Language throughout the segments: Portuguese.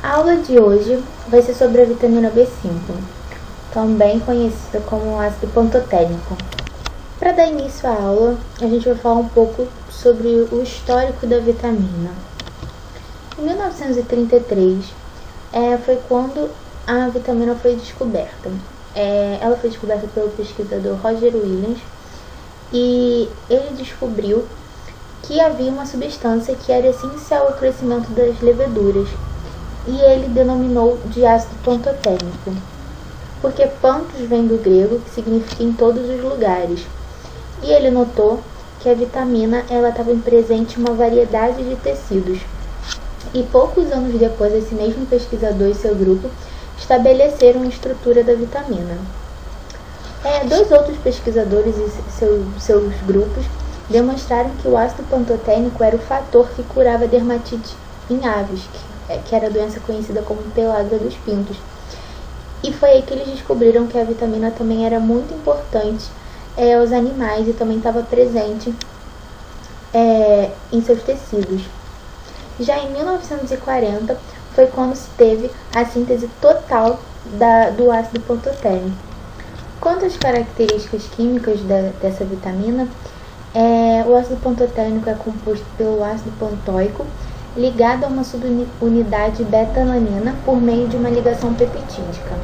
A aula de hoje vai ser sobre a vitamina B5, também conhecida como ácido pantotênico. Para dar início à aula, a gente vai falar um pouco sobre o histórico da vitamina. Em 1933, foi quando a vitamina foi descoberta. Ela foi descoberta pelo pesquisador Roger Williams e ele descobriu que havia uma substância que era essencial ao crescimento das leveduras e ele denominou de ácido pantotênico, porque pantos vem do grego, que significa em todos os lugares, e ele notou que a vitamina estava presente em uma variedade de tecidos. E poucos anos depois, esse mesmo pesquisador e seu grupo estabeleceram a estrutura da vitamina. Dois outros pesquisadores e seus grupos demonstraram que o ácido pantotênico era o fator que curava a dermatite em aves, que era a doença conhecida como peladra dos pintos. E foi aí que eles descobriram que a vitamina também era muito importante aos animais e também estava presente em seus tecidos. Já em 1940 foi quando se teve a síntese total do ácido pantotênico. Quanto às características químicas dessa vitamina, o ácido pantotênico é composto pelo ácido pantoico ligado a uma subunidade beta-alanina por meio de uma ligação peptídica.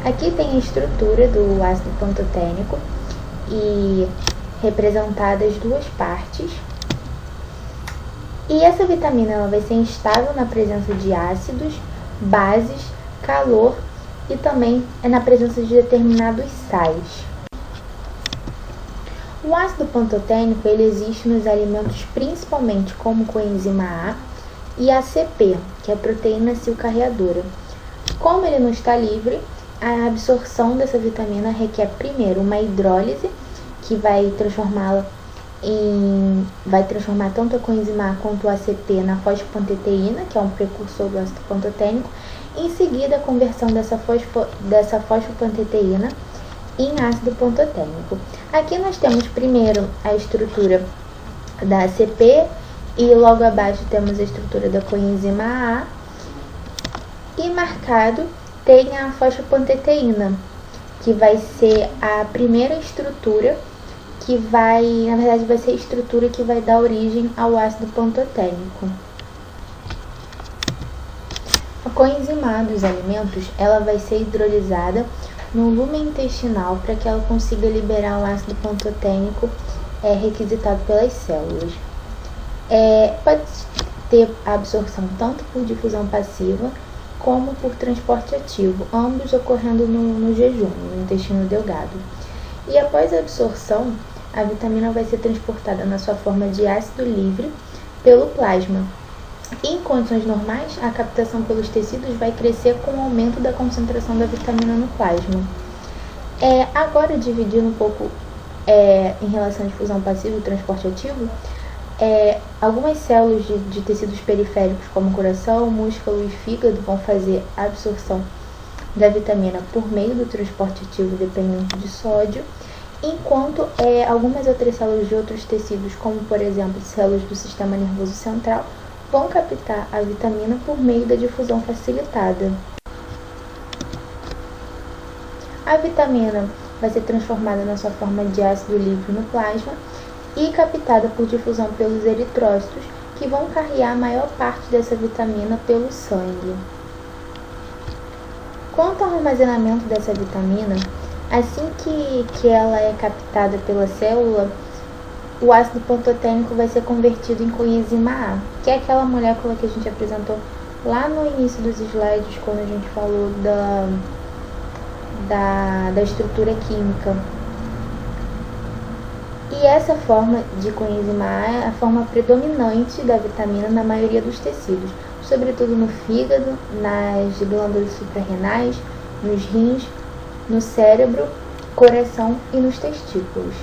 Aqui tem a estrutura do ácido pantotênico e representadas duas partes. E essa vitamina ela vai ser instável na presença de ácidos, bases, calor e também na presença de determinados sais. O ácido pantotênico ele existe nos alimentos principalmente como coenzima A e ACP, que é a proteína cilcarreadora. Como ele não está livre, a absorção dessa vitamina requer primeiro uma hidrólise, que vai transformar tanto a coenzima A quanto o ACP na fosfopanteteína, que é um precursor do ácido pantotênico. Em seguida, a conversão dessa fosfopanteteína em ácido pantotênico. Aqui nós temos primeiro a estrutura da ACP e logo abaixo temos a estrutura da coenzima A e marcado tem a fosfopanteteína, que vai ser a primeira estrutura vai ser a estrutura que vai dar origem ao ácido pantotênico. A coenzima A dos alimentos, ela vai ser hidrolisada no lúmen intestinal para que ela consiga liberar o ácido pantotênico requisitado pelas células. Pode ter absorção tanto por difusão passiva como por transporte ativo, ambos ocorrendo no jejum, no intestino delgado. E após a absorção, a vitamina vai ser transportada na sua forma de ácido livre pelo plasma. Em condições normais, a captação pelos tecidos vai crescer com o aumento da concentração da vitamina no plasma. Agora, dividindo um pouco em relação à difusão passiva e transporte ativo, algumas células de tecidos periféricos, como coração, músculo e fígado, vão fazer a absorção da vitamina por meio do transporte ativo dependente de sódio, enquanto algumas outras células de outros tecidos, como por exemplo células do sistema nervoso central, vão captar a vitamina por meio da difusão facilitada. A vitamina vai ser transformada na sua forma de ácido livre no plasma e captada por difusão pelos eritrócitos, que vão carregar a maior parte dessa vitamina pelo sangue. Quanto ao armazenamento dessa vitamina, assim que ela é captada pela célula, o ácido pantotênico vai ser convertido em coenzima A, que é aquela molécula que a gente apresentou lá no início dos slides, quando a gente falou da estrutura química. E essa forma de coenzima A é a forma predominante da vitamina na maioria dos tecidos, sobretudo no fígado, nas glândulas suprarrenais, nos rins, no cérebro, coração e nos testículos.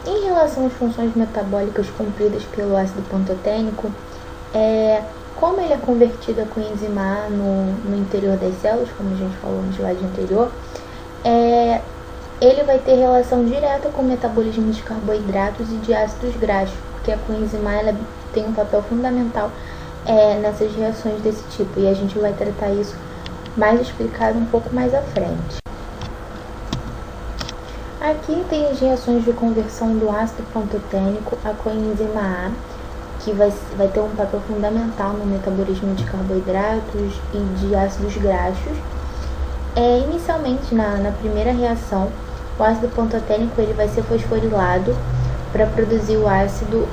Em relação às funções metabólicas cumpridas pelo ácido pantotênico, como ele é convertido a coenzima A no interior das células, como a gente falou no slide anterior, ele vai ter relação direta com o metabolismo de carboidratos e de ácidos graxos, porque a coenzima A tem um papel fundamental nessas reações desse tipo, e a gente vai tratar isso mais explicado um pouco mais à frente. Aqui tem as reações de conversão do ácido pantotênico à coenzima A, que vai ter um papel fundamental no metabolismo de carboidratos e de ácidos graxos. Inicialmente, na primeira reação, o ácido pantotênico ele vai ser fosforilado para produzir o ácido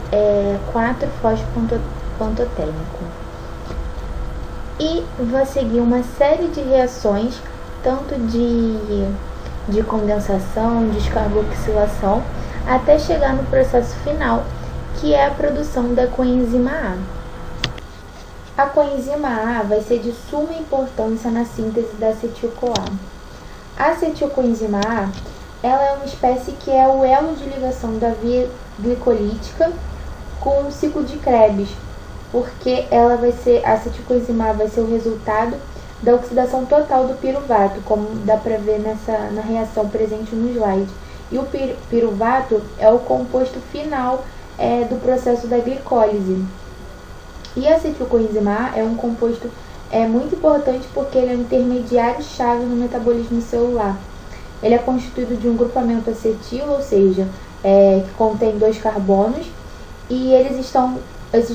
4-fosfopantotênico. E vai seguir uma série de reações, tanto de condensação, descarboxilação, até chegar no processo final, que é a produção da coenzima A. A coenzima A vai ser de suma importância na síntese da acetil-CoA. A acetilcoenzima A, ela é uma espécie que é o elo de ligação da via glicolítica com o ciclo de Krebs, porque a acetilcoenzima A vai ser o resultado da oxidação total do piruvato, como dá para ver na reação presente no slide. E o piruvato é o composto final do processo da glicólise. E a acetilcoenzima A é um composto muito importante porque ele é um intermediário-chave no metabolismo celular. Ele é constituído de um grupamento acetil, ou seja, que contém 2 carbonos, e esses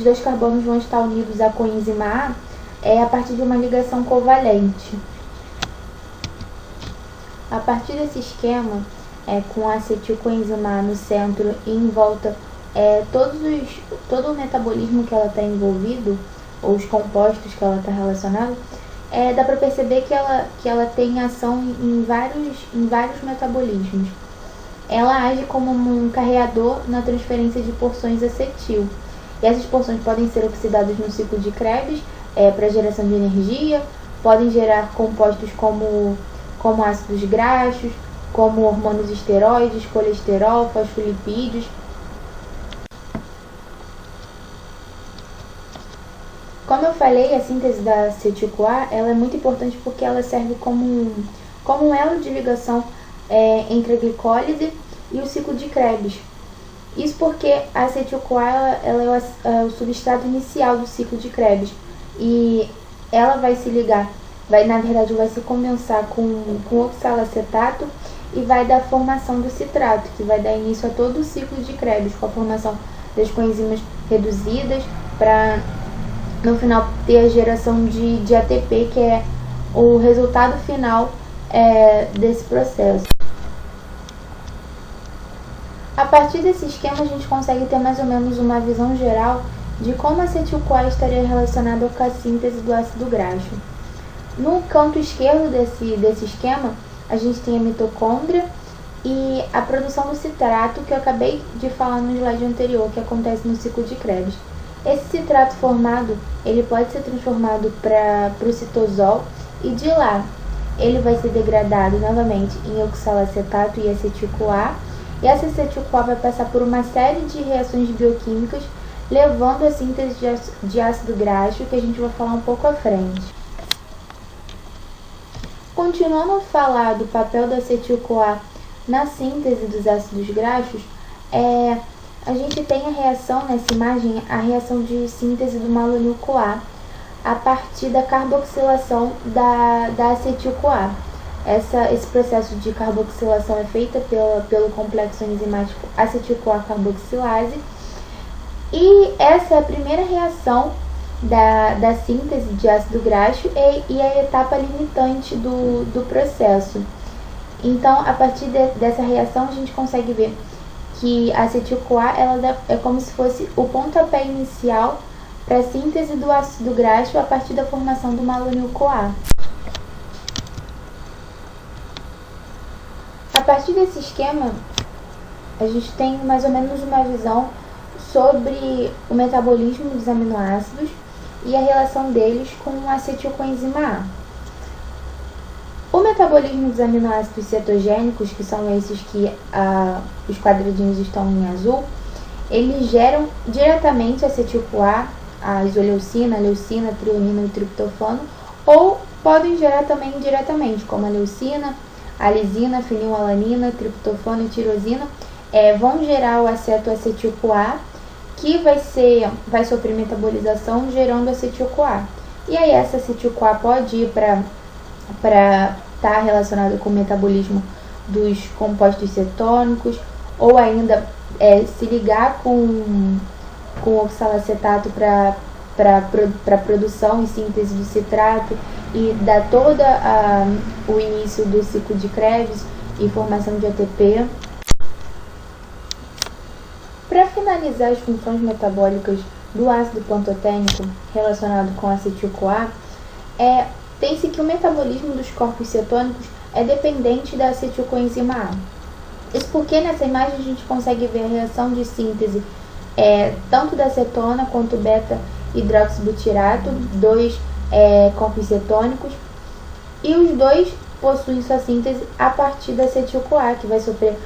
2 carbonos vão estar unidos à coenzima A a partir de uma ligação covalente. A partir desse esquema, com a acetilcoenzima A no centro e em volta todo o metabolismo que ela está envolvido, ou os compostos que ela está relacionada, dá para perceber que ela tem ação em vários metabolismos. Ela age como um carreador na transferência de porções acetil. E essas porções podem ser oxidadas no ciclo de Krebs para geração de energia, podem gerar compostos como ácidos graxos, como hormônios esteroides, colesterol, fosfolipídios. Como eu falei, a síntese da acetil-CoA ela é muito importante porque ela serve como um elo de ligação entre a glicólise e o ciclo de Krebs. Isso porque a acetil-CoA ela é o substrato inicial do ciclo de Krebs e ela vai se ligar, vai se condensar com o oxalacetato e vai dar formação do citrato, que vai dar início a todo o ciclo de Krebs, com a formação das coenzimas reduzidas para no final ter a geração de ATP, que é o resultado final desse processo. A partir desse esquema, a gente consegue ter mais ou menos uma visão geral de como a acetil-CoA estaria relacionada com a síntese do ácido graxo. No canto esquerdo desse esquema, a gente tem a mitocôndria e a produção do citrato, que eu acabei de falar no slide anterior, que acontece no ciclo de Krebs. Esse citrato formado, ele pode ser transformado para o citosol e de lá ele vai ser degradado novamente em oxalacetato e acetil-CoA, e essa acetil-CoA vai passar por uma série de reações bioquímicas, levando à síntese de ácido graxo, que a gente vai falar um pouco à frente. Continuando a falar do papel da acetil-CoA na síntese dos ácidos graxos, a gente tem a reação, nessa imagem, a reação de síntese do malonil-CoA a partir da carboxilação da acetil-CoA. Esse processo de carboxilação é feito pelo complexo enzimático acetil-CoA carboxilase, e essa é a primeira reação da síntese de ácido graxo e a etapa limitante do processo. Então, a partir dessa reação, a gente consegue ver que a acetil-CoA é como se fosse o pontapé inicial para a síntese do ácido graxo a partir da formação do malonil-CoA. A partir desse esquema, a gente tem mais ou menos uma visão sobre o metabolismo dos aminoácidos e a relação deles com a acetilcoenzima A. O metabolismo dos aminoácidos cetogênicos, que são esses que os quadradinhos estão em azul, eles geram diretamente a acetil-CoA, a isoleucina, a leucina, a trionina e o triptofano, ou podem gerar também indiretamente, como a leucina, a lisina, a fenilalanina, triptofano e tirosina, vão gerar o aceto-acetil-CoA, que vai sofrer metabolização gerando acetil-CoA. E aí essa acetil-CoA pode ir para estar relacionado com o metabolismo dos compostos cetônicos, ou ainda se ligar com o oxalacetato para produção e síntese do citrato e dar todo o início do ciclo de Krebs e formação de ATP. Para finalizar as funções metabólicas do ácido pantotênico relacionado com acetil-CoA, tem-se que o metabolismo dos corpos cetônicos é dependente da acetilcoenzima A. Isso porque nessa imagem a gente consegue ver a reação de síntese tanto da cetona quanto beta-hidroxibutirato, dois corpos cetônicos, e os dois possuem sua síntese a partir da acetil-CoA, que vai sofrer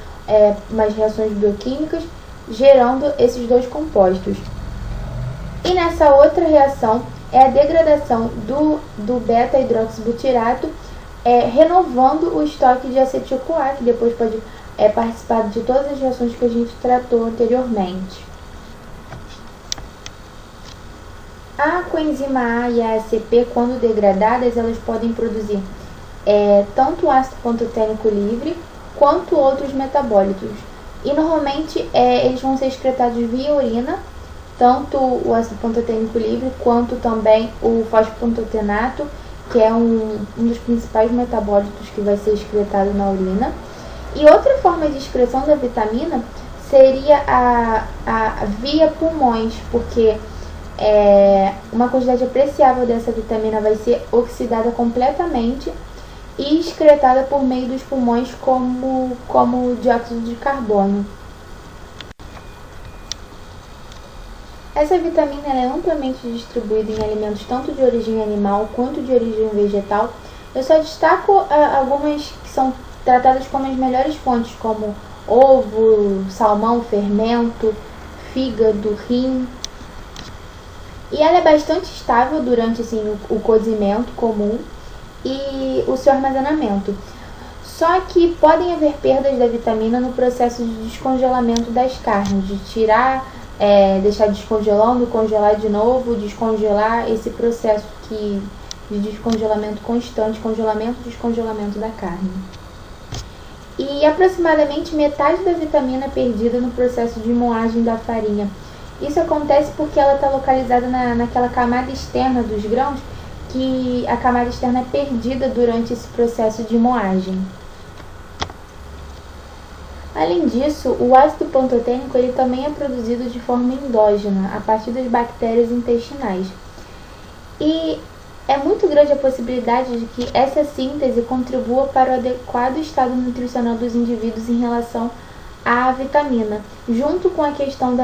umas reações bioquímicas, gerando esses dois compostos. E nessa outra reação é a degradação do beta-hidroxibutirato, renovando o estoque de acetil-CoA, que depois pode participar de todas as reações que a gente tratou anteriormente. A coenzima A e a ACP, quando degradadas, elas podem produzir tanto o ácido pantotênico livre quanto outros metabólitos. E normalmente eles vão ser excretados via urina, tanto o ácido pantotênico livre quanto também o fosfopantotenato, que é um dos principais metabólitos que vai ser excretado na urina. E outra forma de excreção da vitamina seria a via pulmões, porque uma quantidade apreciável dessa vitamina vai ser oxidada completamente e excretada por meio dos pulmões como dióxido de carbono. Essa vitamina é amplamente distribuída em alimentos tanto de origem animal quanto de origem vegetal. Eu só destaco algumas que são tratadas como as melhores fontes, como ovo, salmão, fermento, fígado, rim. E ela é bastante estável durante o cozimento comum e o seu armazenamento. Só que podem haver perdas da vitamina no processo de descongelamento das carnes, de tirar, deixar descongelando, congelar de novo, descongelar, esse processo de descongelamento constante, congelamento e descongelamento da carne. E aproximadamente metade da vitamina é perdida no processo de moagem da farinha. Isso acontece porque ela está localizada naquela camada externa dos grãos, que a camada externa é perdida durante esse processo de moagem. Além disso, o ácido pantotênico ele também é produzido de forma endógena, a partir das bactérias intestinais. E é muito grande a possibilidade de que essa síntese contribua para o adequado estado nutricional dos indivíduos em relação à vitamina, junto com a questão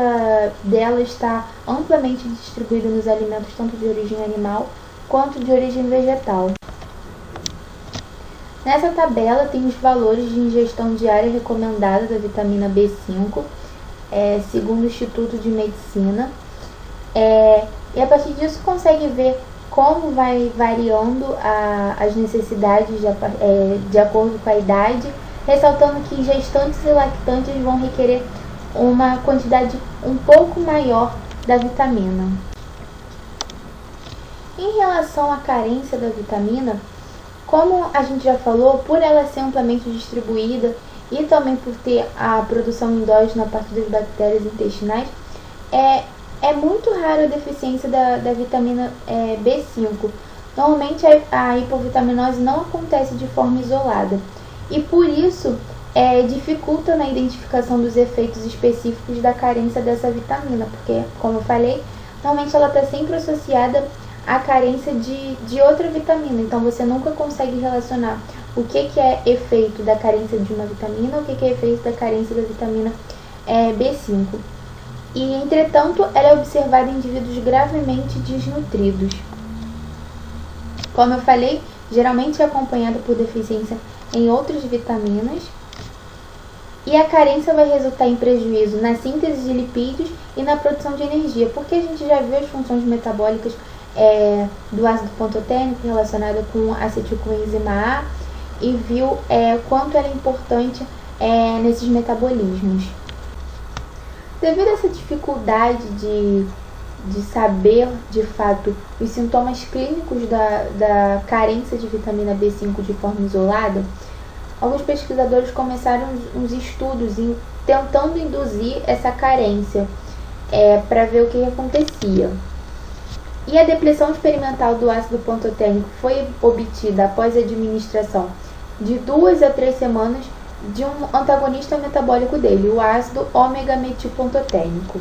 dela estar amplamente distribuída nos alimentos tanto de origem animal quanto de origem vegetal. Nessa tabela tem os valores de ingestão diária recomendada da vitamina B5, segundo o Instituto de Medicina, e a partir disso consegue ver como vai variando as necessidades de acordo com a idade, ressaltando que gestantes e lactantes vão requerer uma quantidade um pouco maior da vitamina. Em relação à carência da vitamina, como a gente já falou, por ela ser amplamente distribuída e também por ter a produção endógena a partir das bactérias intestinais, é muito raro a deficiência da vitamina B5. Normalmente a hipovitaminose não acontece de forma isolada e por isso dificulta na identificação dos efeitos específicos da carência dessa vitamina, porque, como eu falei, normalmente ela está sempre associada à carência de outra vitamina, então você nunca consegue relacionar o que é efeito da carência de uma vitamina, o que é efeito da carência da vitamina B5. E, entretanto, ela é observada em indivíduos gravemente desnutridos. Como eu falei, geralmente é acompanhada por deficiência em outras vitaminas, e a carência vai resultar em prejuízo na síntese de lipídios e na produção de energia, porque a gente já viu as funções metabólicas do ácido pantotênico relacionada com a acetilcoenzima A e viu quanto ela é importante nesses metabolismos. Devido a essa dificuldade de saber, de fato, os sintomas clínicos da carência de vitamina B5 de forma isolada, alguns pesquisadores começaram uns estudos tentando induzir essa carência para ver o que acontecia. E a depressão experimental do ácido pantotênico foi obtida após a administração de 2 a 3 semanas de um antagonista metabólico dele, o ácido ômega-metilpantotênico.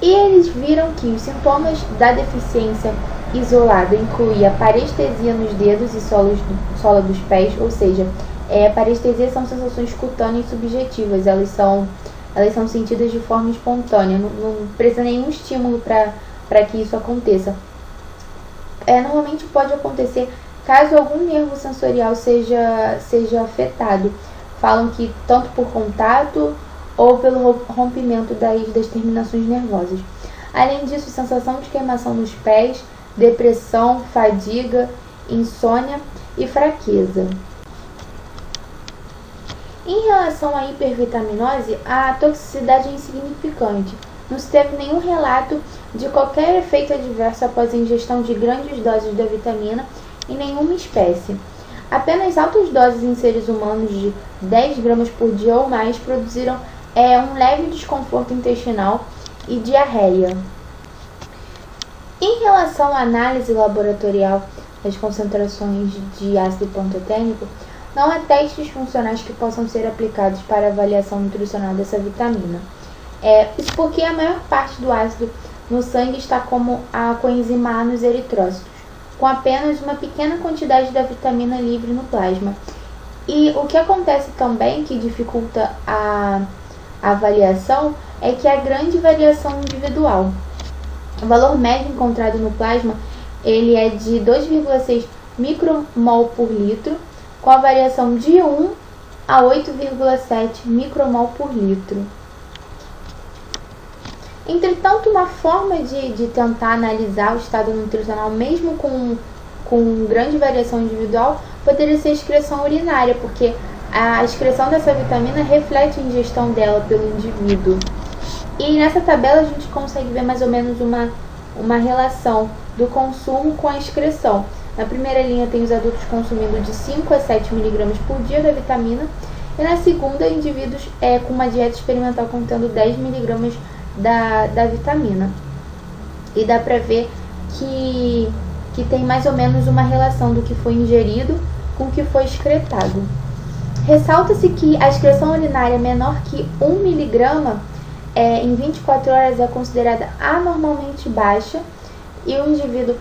E eles viram que os sintomas da deficiência isolada incluía parestesia nos dedos e sola dos pés, ou seja, parestesia são sensações cutâneas subjetivas, elas são sentidas de forma espontânea, não precisa nenhum estímulo para que isso aconteça. Normalmente pode acontecer caso algum nervo sensorial seja afetado. Falam que tanto por contato ou pelo rompimento das terminações nervosas. Além disso, sensação de queimação nos pés, depressão, fadiga, insônia e fraqueza. Em relação à hipervitaminose, a toxicidade é insignificante. Não se teve nenhum relato de qualquer efeito adverso após a ingestão de grandes doses da vitamina em nenhuma espécie. Apenas altas doses em seres humanos de 10 gramas por dia ou mais produziram um leve desconforto intestinal e diarreia. Em relação à análise laboratorial das concentrações de ácido pantotênico, não há testes funcionais que possam ser aplicados para a avaliação nutricional dessa vitamina. Isso porque a maior parte do ácido no sangue está como a coenzima A nos eritrócitos, com apenas uma pequena quantidade da vitamina livre no plasma. E o que acontece também, que dificulta a avaliação, é que há grande variação individual. O valor médio encontrado no plasma ele é de 2,6 micromol por litro, com a variação de 1 a 8,7 micromol por litro. Entretanto, uma forma de tentar analisar o estado nutricional, mesmo com grande variação individual, poderia ser a excreção urinária, porque a excreção dessa vitamina reflete a ingestão dela pelo indivíduo. E nessa tabela a gente consegue ver mais ou menos uma relação do consumo com a excreção. Na primeira linha tem os adultos consumindo de 5 a 7 mg por dia da vitamina, e na segunda, indivíduos com uma dieta experimental contendo 10 mg da vitamina. E dá para ver que tem mais ou menos uma relação do que foi ingerido com o que foi excretado. Ressalta-se que a excreção urinária menor que 1 mg em 24 horas é considerada anormalmente baixa, e o indivíduo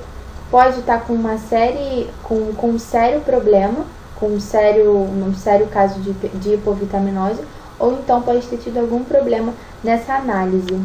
pode estar com um sério problema, com um sério caso de hipovitaminose, ou então pode ter tido algum problema nessa análise.